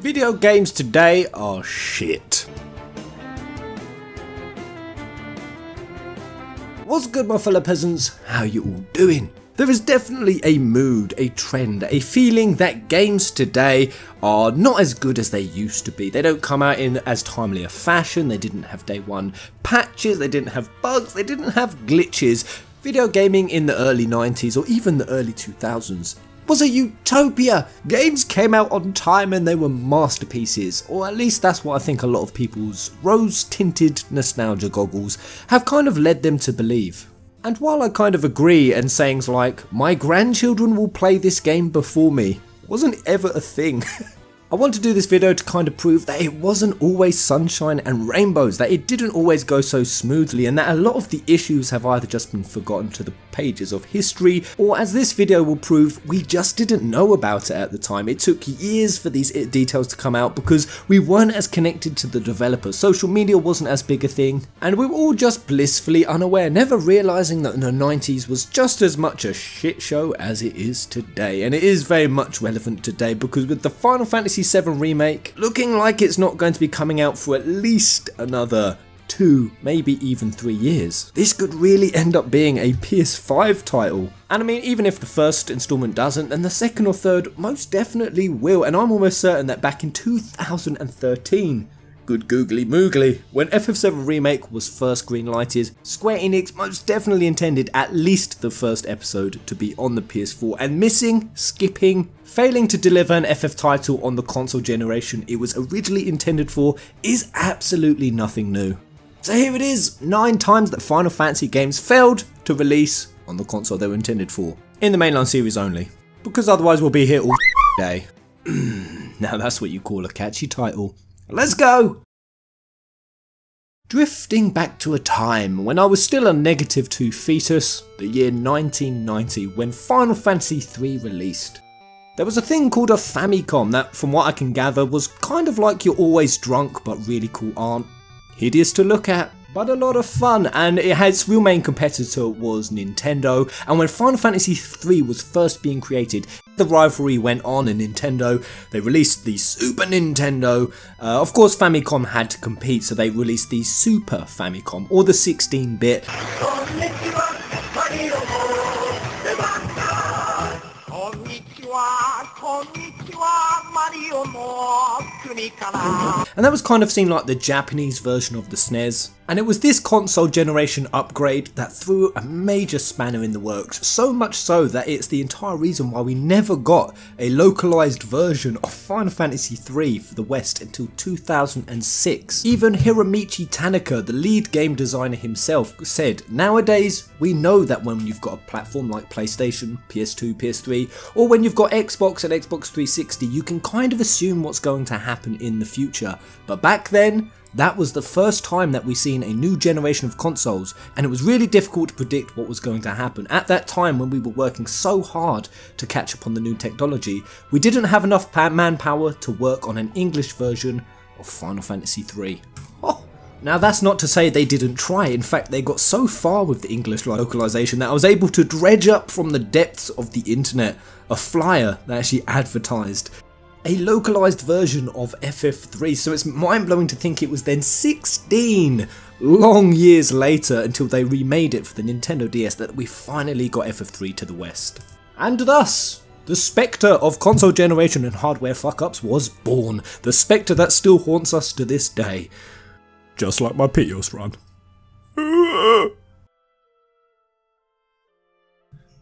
Video games today are shit. What's good, my fellow peasants? How you all doing? There is definitely a mood, a trend, a feeling that games today are not as good as they used to be. They don't come out in as timely a fashion, they didn't have day one patches, they didn't have bugs, they didn't have glitches. Video gaming in the early 90s or even the early 2000s was a utopia. Games came out on time and they were masterpieces, or at least that's what I think a lot of people's rose-tinted nostalgia goggles have kind of led them to believe. And while I kind of agree, and sayings like, my grandchildren will play this game before me, wasn't ever a thing. I want to do this video to kind of prove that it wasn't always sunshine and rainbows, that it didn't always go so smoothly, and that a lot of the issues have either just been forgotten to the pages of history, or as this video will prove, we just didn't know about it at the time. It took years for these details to come out because we weren't as connected to the developers, social media wasn't as big a thing, and we were all just blissfully unaware, never realising that the 90s was just as much a shit show as it is today. And it is very much relevant today because with the Final Fantasy VII Remake looking like it's not going to be coming out for at least another 2, maybe even 3 years. This could really end up being a PS5 title. And I mean, even if the first installment doesn't, then the second or third most definitely will. And I'm almost certain that back in 2013, good googly moogly, when FF7 Remake was first greenlighted, Square Enix most definitely intended at least the first episode to be on the PS4, and missing, skipping, failing to deliver an FF title on the console generation it was originally intended for is absolutely nothing new. So here it is, 9 times that Final Fantasy games failed to release on the console they were intended for, in the mainline series only, because otherwise we'll be here all day. Now that's what you call a catchy title. Let's go! Drifting back to a time when I was still a -2 fetus, the year 1990, when Final Fantasy III released. There was a thing called a Famicom that, from what I can gather, was kind of like your always drunk but really cool aunt. Hideous to look at, but a lot of fun, and its real main competitor was Nintendo, and when Final Fantasy III was first being created, the rivalry went on in Nintendo. They released the Super Nintendo. Of course Famicom had to compete, so they released the Super Famicom, or the 16-bit. And that was kind of seen like the Japanese version of the SNES. And it was this console generation upgrade that threw a major spanner in the works, so much so that it's the entire reason why we never got a localized version of Final Fantasy III for the West until 2006. Even Hiromichi Tanaka, the lead game designer himself, said, nowadays we know that when you've got a platform like PlayStation, PS2, PS3, or when you've got Xbox and Xbox 360, you can kind of assume what's going to happen in the future. But back then, that was the first time that we've seen a new generation of consoles, and it was really difficult to predict what was going to happen. At that time, when we were working so hard to catch up on the new technology, we didn't have enough manpower to work on an English version of Final Fantasy III. Oh. Now that's not to say they didn't try, in fact they got so far with the English localization that I was able to dredge up from the depths of the internet a flyer that actually advertised a localized version of FF3, so it's mind-blowing to think it was then 16 long years later until they remade it for the Nintendo DS that we finally got FF3 to the West. And thus, the spectre of console generation and hardware fuck-ups was born, the spectre that still haunts us to this day. Just like my Pios run.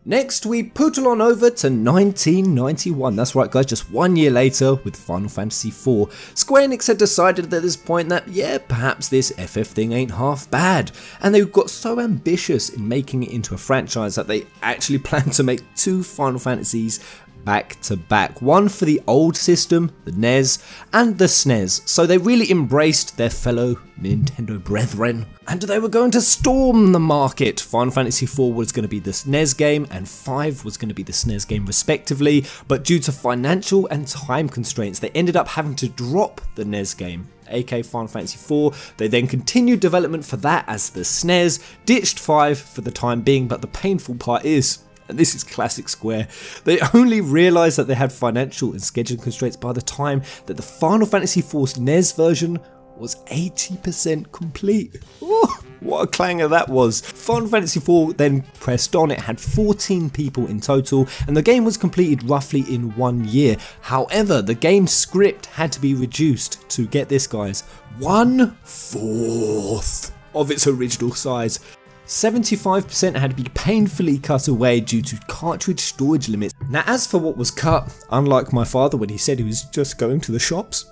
Next, we poodle on over to 1991. That's right guys, just 1 year later with Final Fantasy IV. Square Enix had decided at this point that, yeah, perhaps this FF thing ain't half bad. And they got so ambitious in making it into a franchise that they actually planned to make 2 Final Fantasies back to back, one for the old system, the NES, and the SNES, so they really embraced their fellow Nintendo brethren, and they were going to storm the market. Final Fantasy IV was going to be the SNES game, and 5 was going to be the SNES game respectively, but due to financial and time constraints, they ended up having to drop the NES game, aka Final Fantasy IV. They then continued development for that as the SNES, ditched 5 for the time being, but the painful part is, And this is classic Square. They only realised that they had financial and scheduling constraints by the time that the Final Fantasy IV NES version was 80% complete. Ooh, what a clanger that was. Final Fantasy IV then pressed on. It had 14 people in total and the game was completed roughly in 1 year. However, the game's script had to be reduced to, get this guys, 1/4 of its original size. 75% had to be painfully cut away due to cartridge storage limits. Now as for what was cut, unlike my father when he said he was just going to the shops,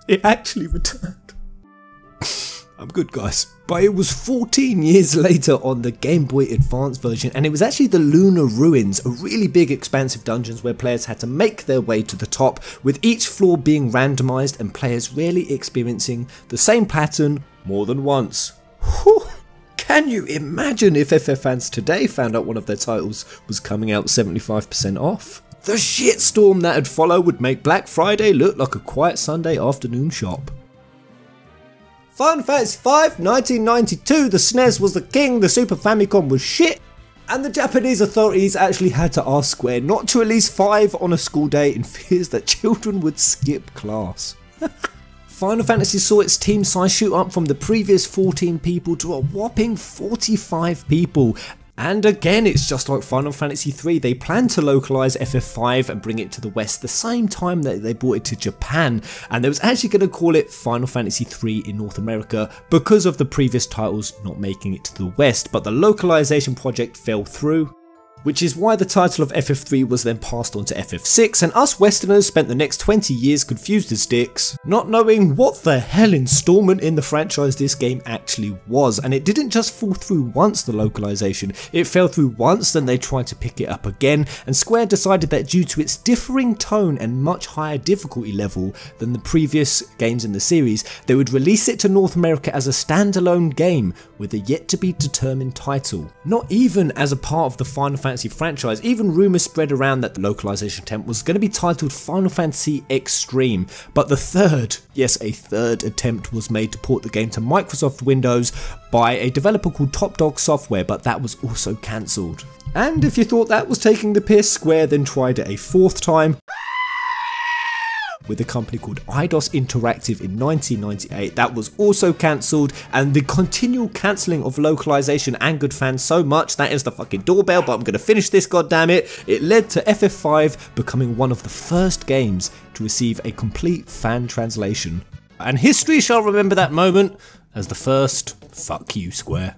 it actually returned. I'm good guys. But it was 14 years later on the Game Boy Advance version, and it was actually the Lunar Ruins, a really big expansive dungeons where players had to make their way to the top, with each floor being randomised and players rarely experiencing the same pattern more than once. Whew. Can you imagine if FF fans today found out one of their titles was coming out 75% off? The shitstorm that'd follow would make Black Friday look like a quiet Sunday afternoon shop. Final Fantasy V 1992, the SNES was the king, the Super Famicom was shit, and the Japanese authorities actually had to ask Square not to release 5 on a school day in fears that children would skip class. Final Fantasy saw its team size shoot up from the previous 14 people to a whopping 45 people. And again, it's just like Final Fantasy III, they plan to localise FF5 and bring it to the West the same time that they brought it to Japan, and they was actually going to call it Final Fantasy III in North America because of the previous titles not making it to the West, but the localisation project fell through. Which is why the title of FF3 was then passed on to FF6, and us Westerners spent the next 20 years confused as dicks, not knowing what the hell installment in the franchise this game actually was. And it didn't just fall through once, the localization, it fell through once, then they tried to pick it up again, and Square decided that due to its differing tone and much higher difficulty level than the previous games in the series, they would release it to North America as a standalone game with a yet to be determined title. Not even as a part of the Final Fantasy franchise, even rumours spread around that the localization attempt was going to be titled Final Fantasy Extreme, but the third, yes a third attempt was made to port the game to Microsoft Windows by a developer called Top Dog Software, but that was also cancelled. And if you thought that was taking the piss, Square then tried it a 4th time with a company called Eidos Interactive in 1998. That was also cancelled, and the continual cancelling of localization angered fans so much, that is the fucking doorbell, but I'm going to finish this, goddammit. It led to FF5 becoming one of the first games to receive a complete fan translation. And history shall remember that moment as the first fuck you, Square.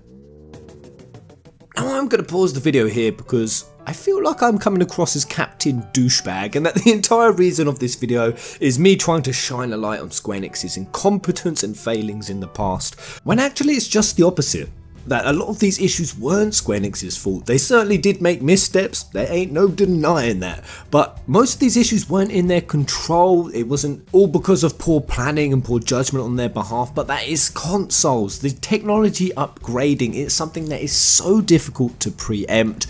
Now I'm going to pause the video here because I feel like I'm coming across as Captain Douchebag, and that the entire reason of this video is me trying to shine a light on Square Enix's incompetence and failings in the past, when actually it's just the opposite. That a lot of these issues weren't Square Enix's fault. They certainly did make missteps, there ain't no denying that, but most of these issues weren't in their control. It wasn't all because of poor planning and poor judgment on their behalf, but that is consoles. The technology upgrading is something that is so difficult to preempt.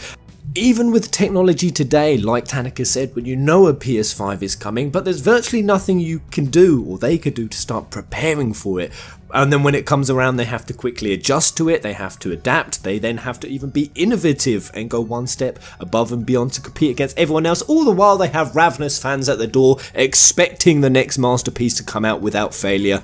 Even with technology today, like Tanaka said, when you know a PS5 is coming, but there's virtually nothing you can do or they could do to start preparing for it. And then when it comes around, they have to quickly adjust to it, they have to adapt, they then have to even be innovative and go one step above and beyond to compete against everyone else. All the while they have ravenous fans at the door expecting the next masterpiece to come out without failure.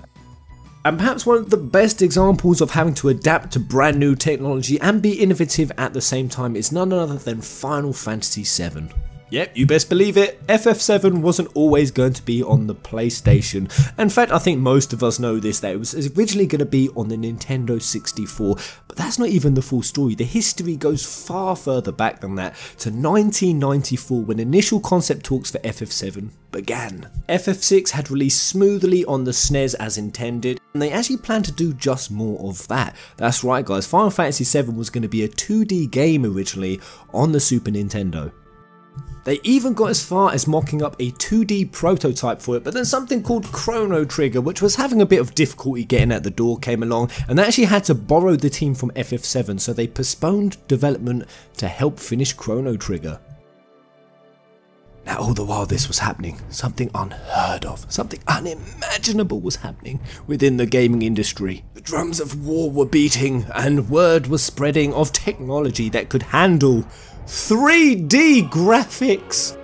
And perhaps one of the best examples of having to adapt to brand new technology and be innovative at the same time is none other than Final Fantasy VII. Yep, you best believe it, FF7 wasn't always going to be on the PlayStation. In fact, I think most of us know this, that it was originally going to be on the Nintendo 64, but that's not even the full story. The history goes far further back than that, to 1994 when initial concept talks for FF7 began. FF6 had released smoothly on the SNES as intended, and they actually planned to do just more of that. That's right guys, Final Fantasy VII was going to be a 2D game originally on the Super Nintendo. They even got as far as mocking up a 2D prototype for it, but then something called Chrono Trigger, which was having a bit of difficulty getting at the door, came along, and they actually had to borrow the team from FF7, so they postponed development to help finish Chrono Trigger. Now, all the while this was happening, something unheard of, something unimaginable was happening within the gaming industry. The drums of war were beating, and word was spreading of technology that could handle 3D graphics.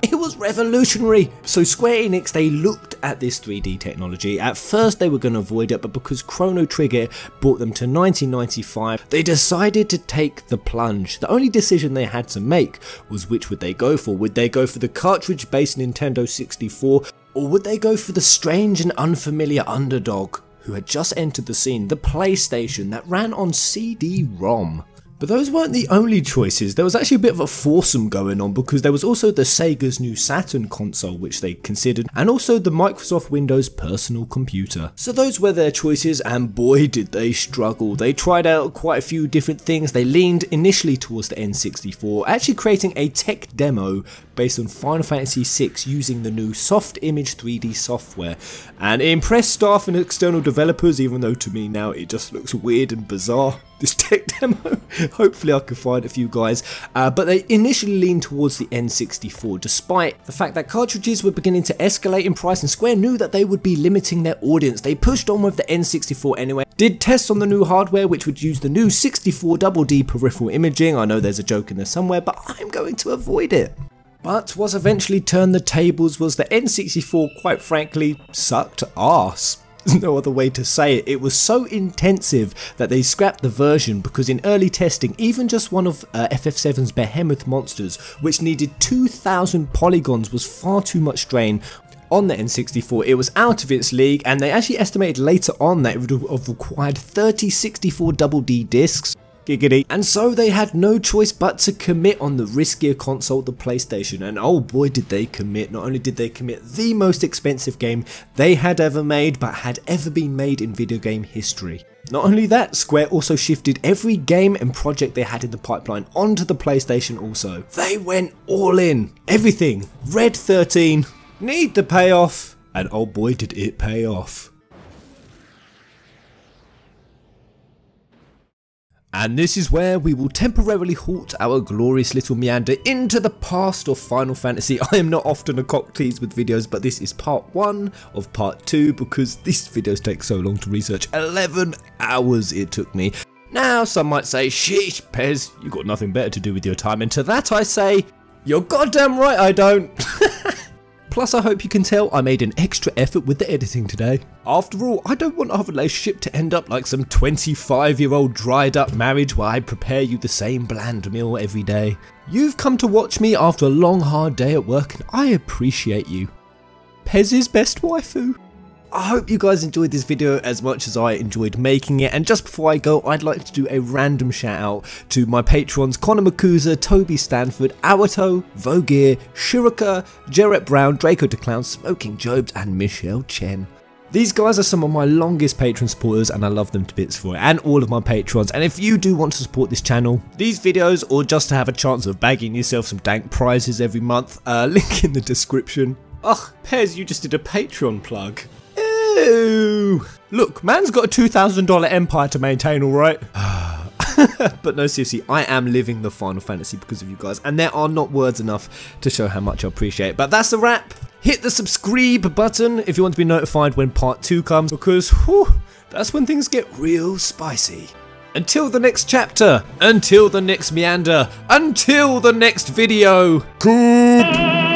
It was revolutionary. So Square Enix, they looked at this 3D technology. At first they were going to avoid it, but because Chrono Trigger brought them to 1995, they decided to take the plunge. The only decision they had to make was which would they go for. Would they go for the cartridge-based Nintendo 64, or would they go for the strange and unfamiliar underdog who had just entered the scene, the PlayStation, that ran on CD-ROM? But those weren't the only choices. There was actually a bit of a foursome going on, because there was also the Sega's new Saturn console which they considered, and also the Microsoft Windows personal computer. So those were their choices, and boy did they struggle. They tried out quite a few different things. They leaned initially towards the N64, actually creating a tech demo based on Final Fantasy VI using the new soft image 3D software, and it impressed staff and external developers, even though to me now it just looks weird and bizarre, this tech demo. Hopefully I can find a few guys, but they initially leaned towards the N64 despite the fact that cartridges were beginning to escalate in price and Square knew that they would be limiting their audience. They pushed on with the N64 anyway, did tests on the new hardware which would use the new 64 Double D peripheral imaging. I know there's a joke in there somewhere, but I'm going to avoid it. But what eventually turned the tables was the N64, quite frankly, sucked arse. There's no other way to say it. It was so intensive that they scrapped the version, because in early testing, even just one of FF7's behemoth monsters, which needed 2,000 polygons, was far too much strain on the N64. It was out of its league, and they actually estimated later on that it would have required 30 64 Double D discs. Giggity. And so they had no choice but to commit on the riskier console, the PlayStation, and oh boy did they commit. Not only did they commit the most expensive game they had ever made, but had ever been made in video game history. Not only that, Square also shifted every game and project they had in the pipeline onto the PlayStation also. They went all in. Everything. Red 13. Need the payoff. And oh boy did it pay off. And this is where we will temporarily halt our glorious little meander into the past of Final Fantasy. I am not often a cock tease with videos, but this is part 1 of part 2 because these videos take so long to research. 11 hours it took me. Now some might say, sheesh Pez, you got nothing better to do with your time, and to that I say, you're goddamn right I don't. Plus I hope you can tell I made an extra effort with the editing today. After all, I don't want our relationship to end up like some 25-year-old dried up marriage where I prepare you the same bland meal every day. You've come to watch me after a long hard day at work and I appreciate you. Pez's best waifu. I hope you guys enjoyed this video as much as I enjoyed making it, and just before I go, I'd like to do a random shout out to my patrons Connor Makuza, Toby Stanford, Awato, Vogir, Shiraka, Jarrett Brown, Draco DeClown, Smoking Jobs and Michelle Chen. These guys are some of my longest patron supporters and I love them to bits for it, and all of my patrons. And if you do want to support this channel, these videos, or just to have a chance of bagging yourself some dank prizes every month, link in the description. Ugh, Pez, you just did a Patreon plug. Ew. Look, man's got a $2,000 empire to maintain, alright? But no, seriously, I am living the Final Fantasy because of you guys, and there are not words enough to show how much I appreciate it. But that's a wrap. Hit the subscribe button if you want to be notified when part 2 comes, because whew, that's when things get real spicy. Until the next chapter, until the next meander, until the next video. Coop.